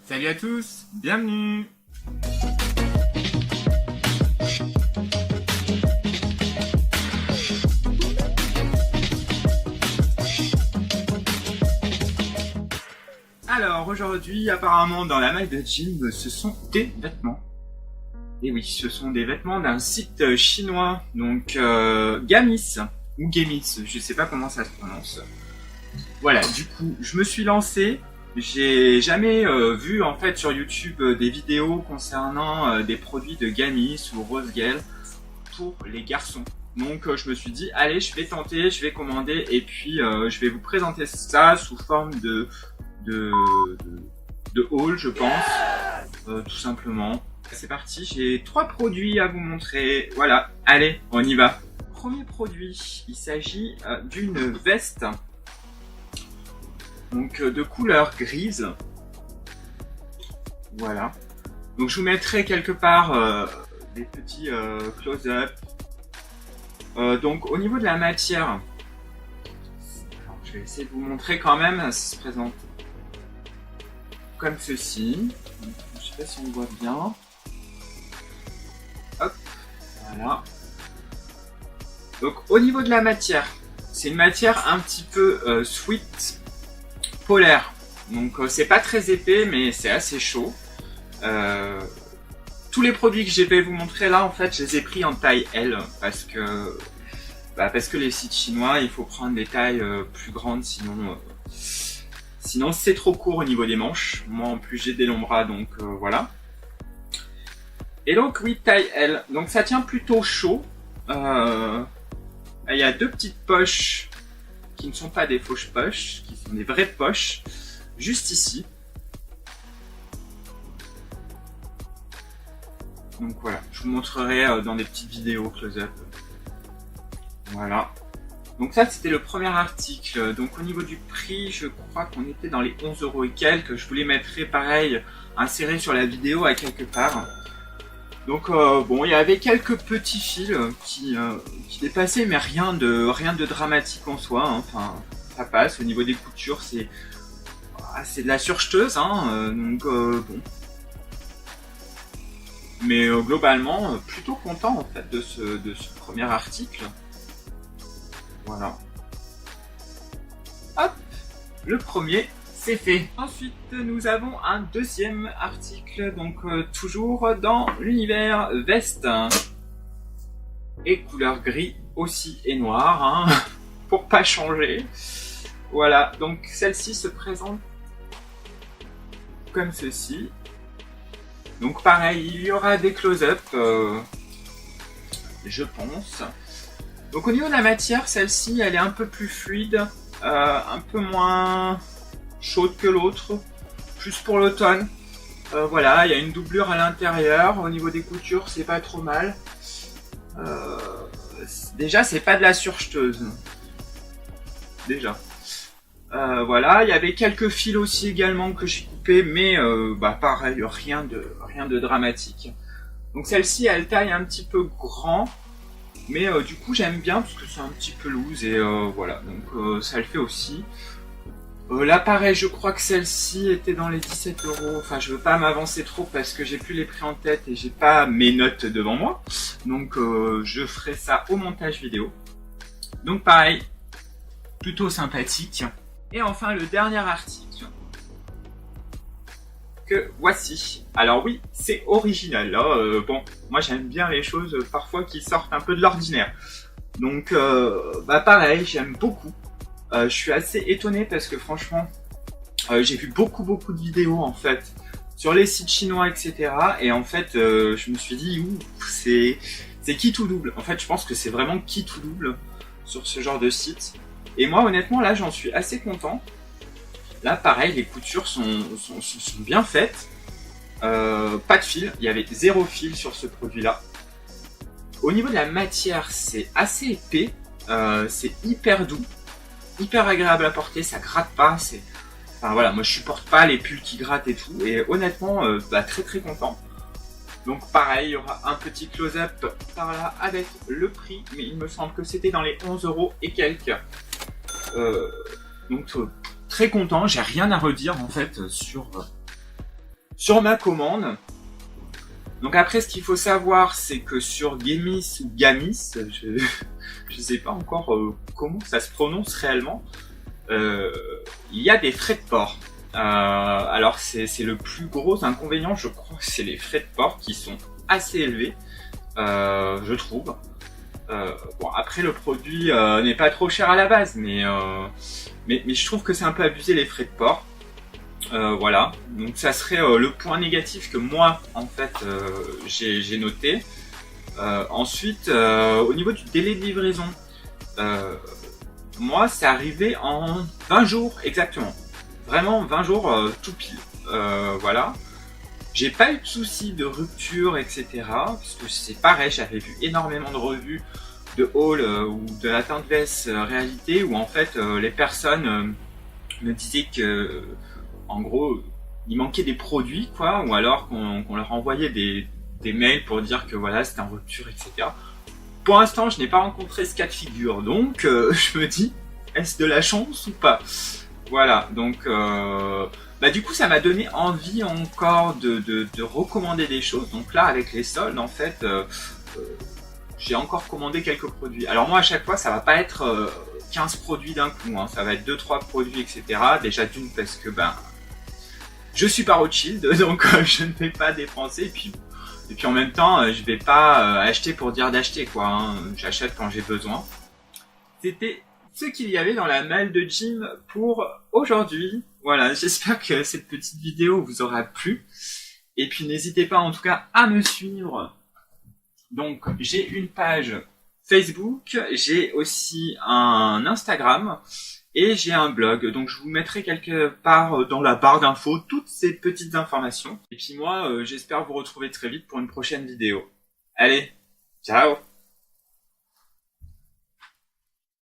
Salut à tous, bienvenue. Alors aujourd'hui, apparemment dans la malle de jeans, ce sont des vêtements. Et oui, ce sont des vêtements d'un site chinois, donc Gamis, ou Gamis, je sais pas comment ça se prononce. Voilà, du coup, je me suis lancé. J'ai jamais vu en fait sur YouTube des vidéos concernant des produits de Gamis ou Rose Girl pour les garçons. Donc je me suis dit, allez, je vais tenter, je vais commander et puis je vais vous présenter ça sous forme de haul, je pense, tout simplement. C'est parti, j'ai 3 produits à vous montrer. Voilà, allez, on y va. Premier produit, il s'agit d'une veste. Donc de couleur grise. Voilà. Donc je vous mettrai quelque part des petits close-up. Donc au niveau de la matière, alors, je vais essayer de vous montrer quand même. Ça se présente comme ceci. Je sais pas si on voit bien. Hop, voilà. Donc au niveau de la matière, c'est une matière un petit peu sweet. Polaire, donc c'est pas très épais mais c'est assez chaud. Tous les produits que je vais vous montrer là en fait je les ai pris en taille L parce que les sites chinois il faut prendre des tailles plus grandes sinon c'est trop court au niveau des manches. Moi en plus j'ai des longs bras donc voilà. Et donc oui, taille L, donc ça tient plutôt chaud. Il y a 2 petites poches qui ne sont pas des fausses poches, qui sont des vraies poches, juste ici. Donc voilà, je vous montrerai dans des petites vidéos close-up. Voilà. Donc ça c'était le premier article. Donc au niveau du prix, je crois qu'on était dans les 11 € et quelques. Je vous les mettrai pareil, insérés sur la vidéo à quelque part. Donc bon, il y avait quelques petits fils qui dépassaient, mais rien de dramatique en soi. Hein. Enfin, ça passe. Au niveau des coutures, c'est de la surjeteuse, hein. Donc bon. Mais globalement, plutôt content en fait de ce premier article. Voilà. Hop, le premier. C'est fait. Ensuite, nous avons un deuxième article, donc toujours dans l'univers veste. Et couleur gris aussi et noir, hein, pour pas changer. Voilà, donc celle-ci se présente comme ceci. Donc pareil, il y aura des close-up, je pense. Donc au niveau de la matière, celle-ci, elle est un peu plus fluide, un peu moins chaude que l'autre, plus pour l'automne. Voilà, il y a une doublure à l'intérieur. Au niveau des coutures, c'est pas trop mal. Déjà, c'est pas de la surjeteuse. Déjà. Voilà, il y avait quelques fils aussi également que j'ai coupés, mais pareil, rien de dramatique. Donc celle-ci, elle taille un petit peu grand, mais du coup j'aime bien parce que c'est un petit peu loose et voilà, donc ça le fait aussi. Là pareil, je crois que celle-ci était dans les 17 €. Enfin, je veux pas m'avancer trop parce que j'ai plus les prix en tête et j'ai pas mes notes devant moi. Donc je ferai ça au montage vidéo. Donc pareil, plutôt sympathique. Et enfin le dernier article que voici. Alors oui, c'est original. Là, bon, moi j'aime bien les choses parfois qui sortent un peu de l'ordinaire. Donc pareil, j'aime beaucoup. Je suis assez étonné parce que franchement, j'ai vu beaucoup de vidéos en fait sur les sites chinois, etc. Et en fait, je me suis dit, c'est qui tout double. En fait, je pense que c'est vraiment qui tout double sur ce genre de site. Et moi, honnêtement, là, j'en suis assez content. Là, pareil, les coutures sont bien faites. Pas de fil, il y avait 0 fil sur ce produit-là. Au niveau de la matière, c'est assez épais, c'est hyper doux. Hyper agréable à porter, ça gratte pas, enfin voilà, moi je supporte pas les pulls qui grattent et tout, et honnêtement, très content. Donc pareil, il y aura un petit close-up par là avec le prix, mais il me semble que c'était dans les 11 € et quelques. Donc très content, j'ai rien à redire en fait sur sur ma commande. Donc après, ce qu'il faut savoir, c'est que sur Gamis ou Gamis, je sais pas encore comment ça se prononce réellement, il y a des frais de port. Alors c'est le plus gros inconvénient, je crois, c'est les frais de port qui sont assez élevés, je trouve. Bon, après le produit n'est pas trop cher à la base, mais je trouve que c'est un peu abusé les frais de port. Voilà, donc ça serait le point négatif que moi en fait j'ai noté. Ensuite, au niveau du délai de livraison, moi c'est arrivé en 20 jours exactement. Vraiment 20 jours tout pile. Voilà. J'ai pas eu de soucis de rupture, etc. Parce que c'est pareil, j'avais vu énormément de revues de haul ou de la Tinteless réalité où en fait les personnes me disaient que en gros il manquait des produits quoi, ou alors qu'on leur envoyait des mails pour dire que voilà c'était en rupture, etc. Pour l'instant je n'ai pas rencontré ce cas de figure, donc je me dis est-ce de la chance ou pas? Voilà, donc du coup ça m'a donné envie encore de recommander des choses. Donc là avec les soldes en fait j'ai encore commandé quelques produits. Alors moi à chaque fois ça va pas être 15 produits d'un coup, hein. Ça va être 2-3 produits, etc. Déjà d'une parce que je suis pas Rothschild, donc je ne vais pas dépenser. Et puis en même temps je vais pas acheter pour dire d'acheter quoi, hein. J'achète quand j'ai besoin. C'était ce qu'il y avait dans la malle de Jim pour aujourd'hui. Voilà, j'espère que cette petite vidéo vous aura plu. Et puis n'hésitez pas en tout cas à me suivre. Donc j'ai une page Facebook, j'ai aussi un Instagram et j'ai un blog. Donc je vous mettrai quelque part dans la barre d'infos toutes ces petites informations. Et puis moi j'espère vous retrouver très vite pour une prochaine vidéo. Allez, ciao!